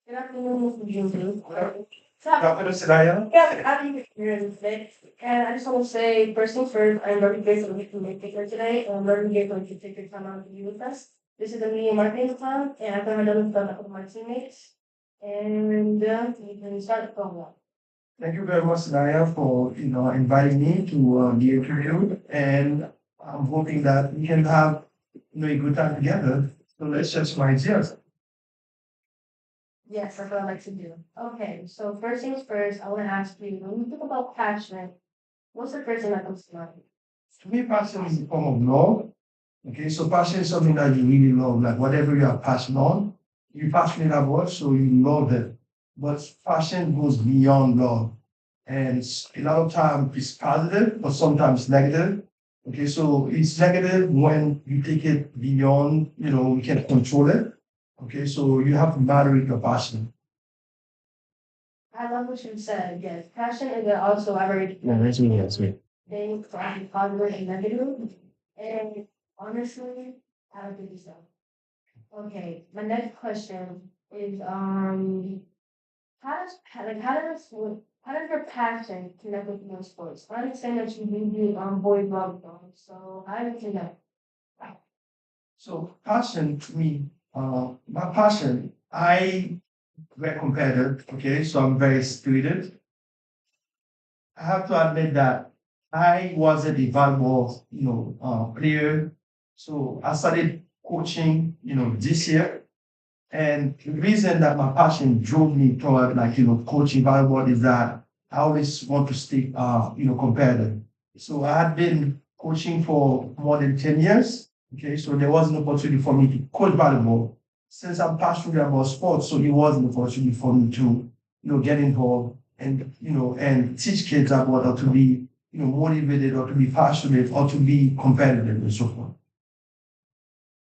Good afternoon, Mr. Jean Bruce. Good afternoon, Saniyah. Yeah, happy to be here today. And I just want to say, first things first, I'm very grateful that we can make it here today. And I'm very grateful that you take your time out to be with us. This is the media marketing club, and I've never done this with my teammates. And we can start the program. Thank you very much, Saniyah, for inviting me to the interview, and I'm hoping that we can have a good time together. So let's share some ideas. Yes, that's what I like to do. Okay, so first things first, I want to ask you, when you think about passion, what's the first thing that comes to mind? To me, passion is a form of love. Okay, so passion is something that you really love, like whatever you are passionate on, you're passionate about, so you love it. But passion goes beyond love. And a lot of time it's positive, but sometimes negative. Okay, so it's negative when you take it beyond, you can control it. Okay, so you have to moderate your passion. I love what you said. Yes, passion is also a very Yeah, that's me, that's me. thing, from positive and negative. And honestly, I don't think so. Okay, my next question is how does your passion connect with your sports? I understand that you do boys volleyball, so how do you connect? So passion to me, my passion, I very competitive. Okay, so I'm very spirited. I have to admit that I wasn't a volleyball, player. So I started coaching, this year. And the reason that my passion drove me toward coaching volleyball is that I always want to stay, competitive. So I had been coaching for more than 10 years. Okay, so there was an opportunity for me to coach volleyball. Since I'm passionate about sports, so it was an opportunity for me to, get involved and, and teach kids about how to be, motivated or to be passionate or to be competitive and so forth.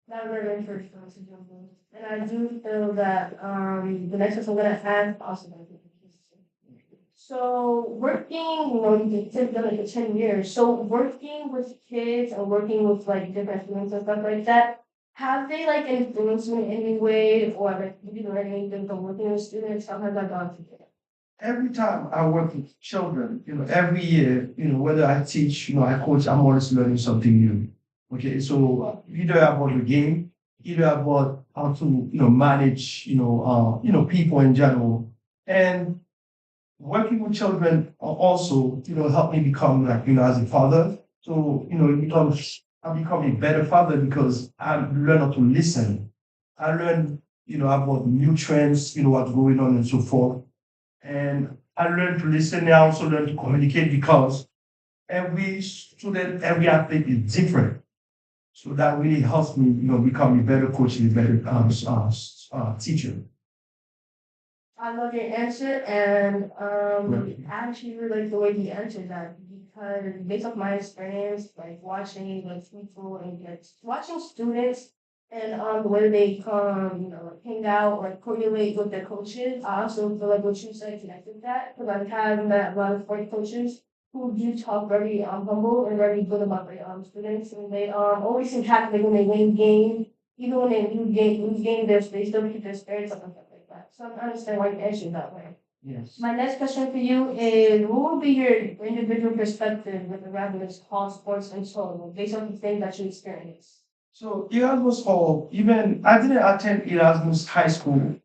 That was very interesting, Mr. Jumbo. And I do feel that the next question I'm gonna ask also gonna be interesting. So working, you've done it for 10 years. So working with kids and working with like different students and stuff like that, have they like influenced you in any way or like did you learn anything from working with students? How has that gone for you? Every time I work with children, every year, whether I teach, I coach, I'm always learning something new. Okay, so either about the game, either about how to, manage, people in general. And working with children also, helped me become like, as a father. So, I become a better father because I learn how to listen. I learn, about new trends, what's going on and so forth. And I learned to listen. I also learned to communicate because every student, every athlete is different. So that really helps me, become a better coach and a better teacher. I love your answer, and Right. I actually really like the way you answered that because based off my experience, like watching like people and like watching students and the way they come, like hang out or correlate with their coaches. I also feel like what you said connected with that because I've had met a lot of sport coaches who do talk very humble and very good about their students, and they always seem happy when they win games. Even when they lose game, they still keep their spirits up and stuff like that. So I understand why you answered that way. Yes. My next question for you is, what would be your individual perspective with regard to this whole sports and total, based on the things that you experience? So Erasmus Hall, even I didn't attend Erasmus High School.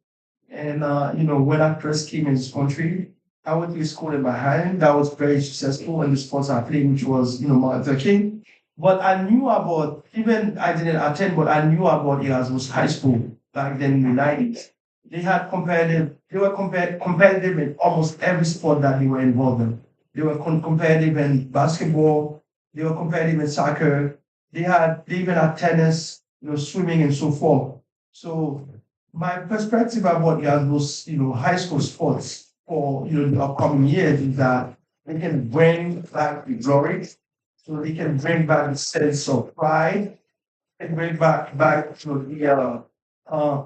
And when I first came in this country, I went to a school in Bahrain that was very successful in the sports I played, which was, Martin Luther King. But I knew about, even I didn't attend, but I knew about Erasmus High School back then in the 90s. They were competitive in almost every sport that they were involved in. They were competitive in basketball, they were competitive in soccer, they even had tennis, swimming and so forth. So my perspective about Erasmus, high school sports for the upcoming years is that they can bring back the glory, so they can bring back the sense of pride, and bring back uh,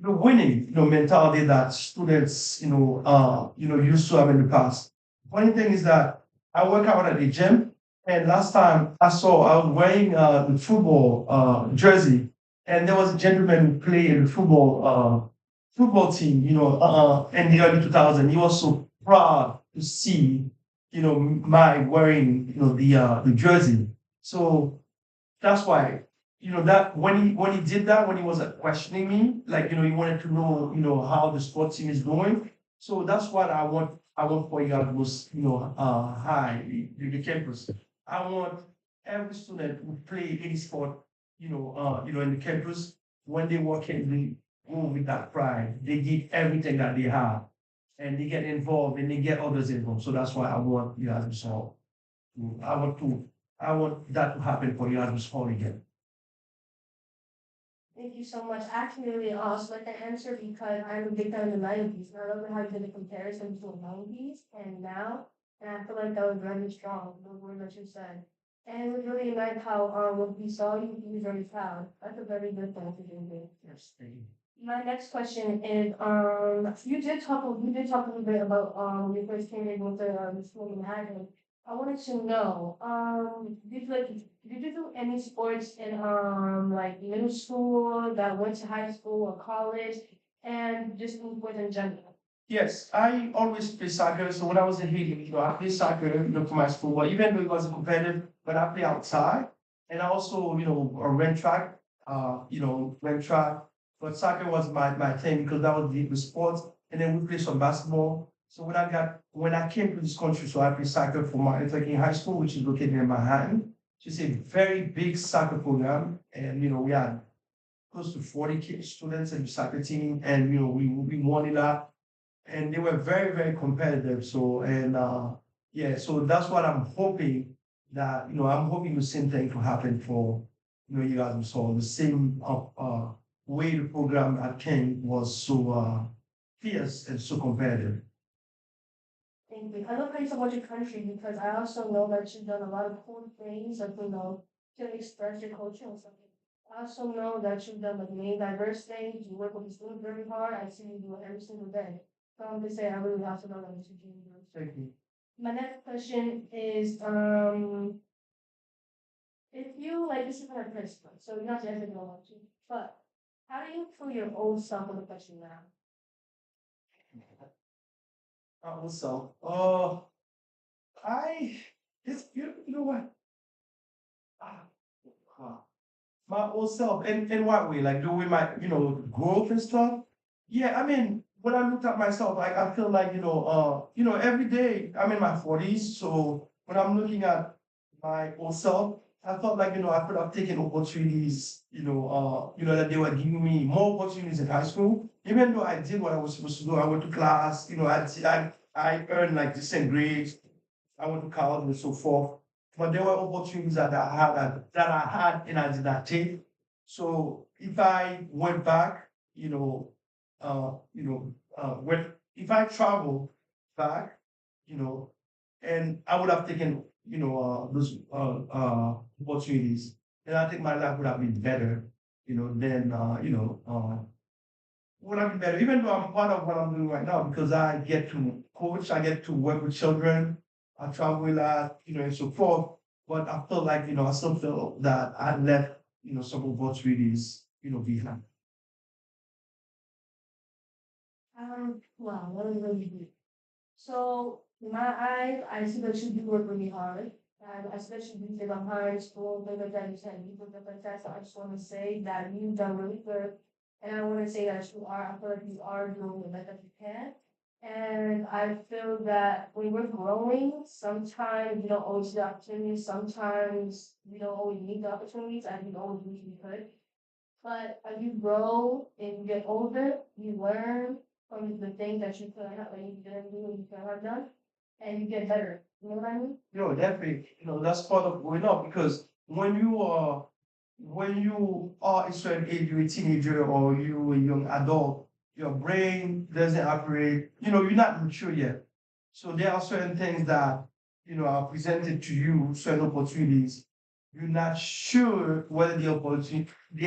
the winning mentality that students used to have in the past. Funny thing is that I work out at the gym, and last time I was wearing the football jersey, and there was a gentleman who played in the football. football team, in the early 2000s. He was so proud to see, my wearing, the jersey. So that's why, that when he did that, when he was questioning me, like, he wanted to know, how the sports team is doing. So that's what I want for Yagos, high, the campus. I want every student who play any sport, in the campus, when they walk in, they go with that pride. They give everything that they have, and they get involved, and they get others involved. So that's why I want Yagos Hall. I want to, I want that to happen for Yagos Hall again. Thank you so much. Actually, also like the answer because I'm a big fan of the 90s. And I love how you did the comparison between the 90s and now. And I feel like that was very strong, the word that you said. And it was really nice how when we saw you, he was very proud. That's a very good thing to do. Yes, thank you. My next question is you did talk a little bit about when you first came in with the school in Manhattan. I wanted to know did you do any sports in like middle school that went to high school or college and just any sports in general? Yes, I always play soccer. So when I was in Haiti, I played soccer, for my school. But even though it wasn't competitive, but I play outside, and I also, ran track. Ran track. But soccer was my thing because that was the sport. And then we played some basketball. So when I came to this country, so I played soccer for my it's like in high school, which is located in Manhattan. It's a very big soccer program, and we had close to 40 students in the soccer team, and we won it up, and they were very, very competitive. So and yeah, so that's what I'm hoping, that I'm hoping the same thing to happen for you guys. We saw the same way the program at King was so fierce and so competitive. Thank you. I love how you talk about your country because I also know that you've done a lot of cool things, like to express your culture and something. I also know that you've done like many diverse things. You work with the students very hard. I see you do it every single day. So I'm just saying I really also know that Mr. Jean Bruce. Thank you. My next question is if you like this is kind of personal, so you don't have to answer if you don't want to, but how do you feel your old self on the question now? Also, I it's you know what? Ah, huh. My old self, in what way? Like the way my growth and stuff. Yeah, I mean, when I looked at myself, I feel like every day I'm in my 40s. So when I'm looking at my old self, I felt like I could have taken opportunities, that they were giving me more opportunities in high school. Even though I did what I was supposed to do, I went to class, I earned like decent grades. I went to college and so forth. But there were opportunities that I had and I did not take. So if I went back, when if I travel back, you know, and I would have taken, those opportunities, then I think my life would have been better, than would have been better. Even though I'm part of what I'm doing right now, because I get to coach, I get to work with children, I travel a lot, and so forth. But I feel like, I still feel that I left, some opportunities, behind. Wow, that was really deep. So in my eyes, I see that you do work really hard. And especially you did behind school, things like that, you said you put up like that. So I just want to say that you've done really good. And I want to say that I feel like you are doing the best that you can. And I feel that when we're growing, sometimes we don't always get the opportunities. Sometimes we don't always need the opportunities and we don't always wish we could. But as you grow and you get older, you learn from the things that you could have, like you didn't do and you could have done, and you get better. You know what I mean? Definitely, that's part of growing up, because when you are a certain age, you're a teenager or you're a young adult, your brain doesn't operate, you're not mature yet. So there are certain things that, are presented to you, certain opportunities. You're not sure whether they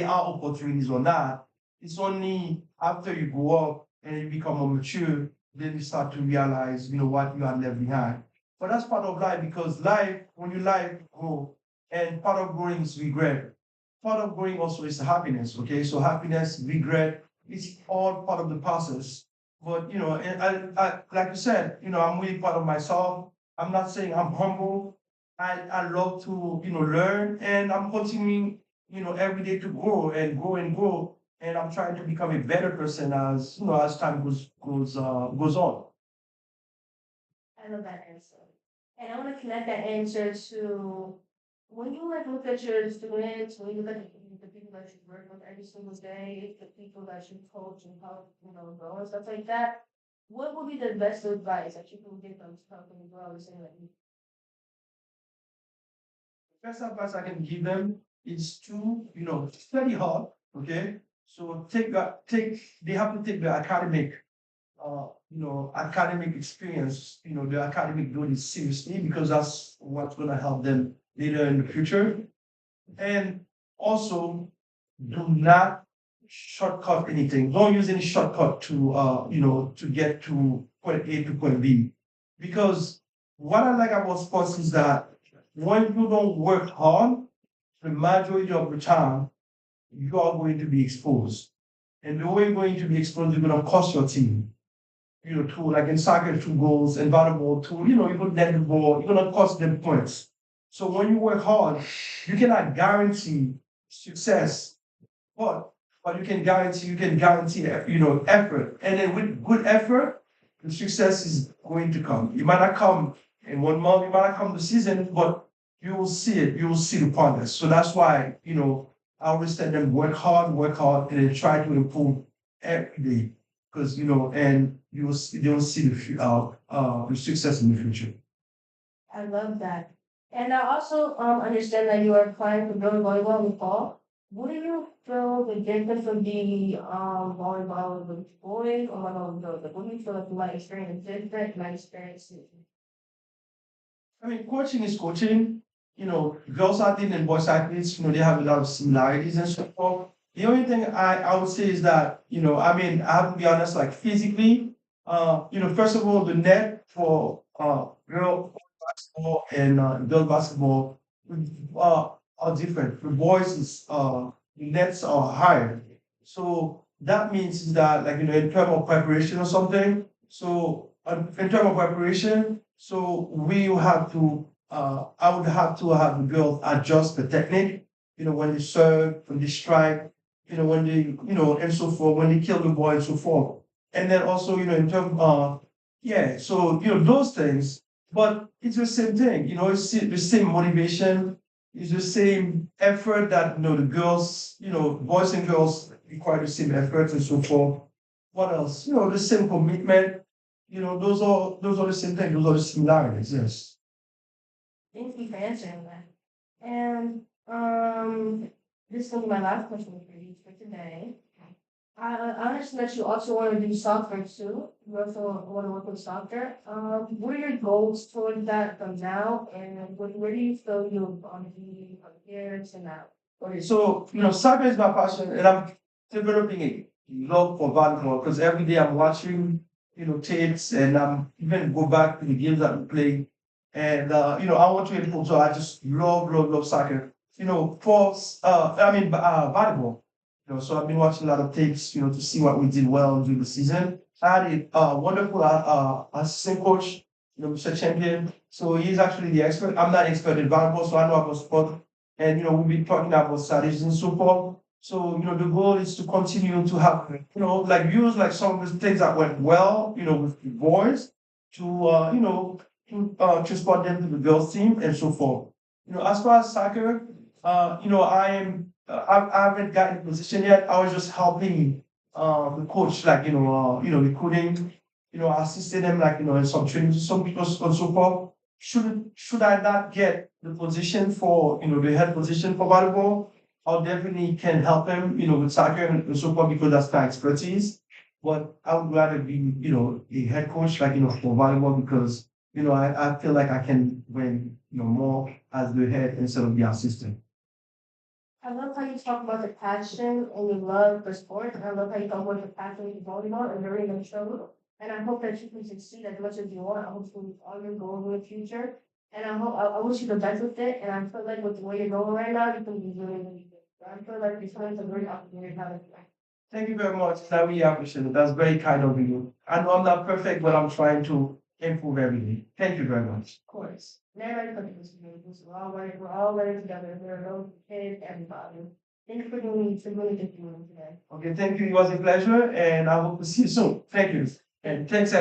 are opportunities or not. It's only after you grow up and you become more mature, then you start to realize, what you have left behind. But that's part of life, because when you life grow, and part of growing is regret. Part of growing also is happiness. Okay, so happiness, regret. it's all part of the process. But and I like you said, I'm really proud of myself. I'm not saying I'm humble. I love to learn, and I'm continuing every day to grow and grow and grow, and I'm trying to become a better person as as time goes on. I love that answer. And I want to connect that answer to when you like look at your students, when you look at the people that you work with every single day, the people that you coach and help, grow and stuff like that. What would be the best advice that you can give them to help them grow and say like, Best advice I can give them is to, study hard. Okay. So they have to take the academic experience, the academic duties seriously because that's what's gonna help them later in the future. And also do not shortcut anything. Don't use any shortcut to get to point A to point B. Because what I like about sports is that when you don't work hard, the majority of the time you are going to be exposed. And the way you're going to be exposed, you're going to cost your team. To like in soccer, 2 goals, in volleyball, you could net the ball, you're going to cost them points. So when you work hard, you cannot guarantee success, but you can guarantee effort. And then with good effort, the success is going to come. It might not come in 1 month, it might not come the season, but you will see it. You will see the progress. So that's why I always tell them work hard, and then try to improve every day. Because and they will see the success in the future. I love that. And I also understand that you are applying for girls volleyball in the fall. What do you feel the difference would be volleyball with boys or volleyball with girls? Like, what do you feel like you might experience different, might experience it? I mean, coaching is coaching. Girls athletes and boys athletes, they have a lot of similarities and so forth. The only thing I would say is that, I mean, I have to be honest, like physically, first of all, the net for girl basketball and girl basketball uh, are different. For boys, the nets are higher. So that means is that, like, in terms of preparation or something, so in terms of preparation, so I would have to have the girls adjust the technique, when they serve, when they strike, when they, and so forth, when they kill the ball and so forth. And then also, in terms yeah, so, those things, but it's the same thing, it's the same motivation, it's the same effort that, the girls, boys and girls require the same effort and so forth. What else? The same commitment, those are the same things, those are the similarities, yes. Thank you for answering that. And this will be my last question for you for today. I understand that you also want to do soccer too. You also want to work with soccer. What are your goals towards that from now, and where do you feel you'll be from here to now? Okay, so soccer is my passion, and I'm developing a love for volleyball because every day I'm watching, tapes, and I'm even go back to the games that we play, and I want to improve. So I just love soccer. Volleyball. So I've been watching a lot of tapes, to see what we did well during the season. I had a wonderful assistant coach, Mr. Champion. So he's actually the expert. I'm not expert in volleyball, so I know about sport. And we've been talking about strategies and so forth. So the goal is to continue to have like use like some of the things that went well, with the boys to transport them to the girls team and so forth. As far as soccer, I haven't gotten a position yet. I was just helping the coach, like recruiting, assisting them, like in some trainings, some people and so forth. Should I not get the position for the head position for volleyball? I definitely can help him, with soccer and so forth because that's my expertise. But I would rather be, a head coach, like for volleyball because I feel like I can win, more as the head instead of the assistant. I love how you talk about the passion and your love for sports. And I love how you talk about your passion for volleyball and very much so. And I hope that you can succeed as much as you want. I hope you reach all your goals in the future. And I wish you the best with it. And I feel like with the way you're going right now, you can be really, really good. So I feel like you're trying to great opportunity. Thank you very much. I really appreciate it. That's very kind of you. I know I'm not perfect, but I'm trying to improve every day. Thank you very much. Of course. And everybody put this together. We're all learning together. We're both kids, everybody. Thank you for doing me. It's a really good feeling today. Okay, thank you. It was a pleasure, and I hope to see you soon. Thank you. And thanks,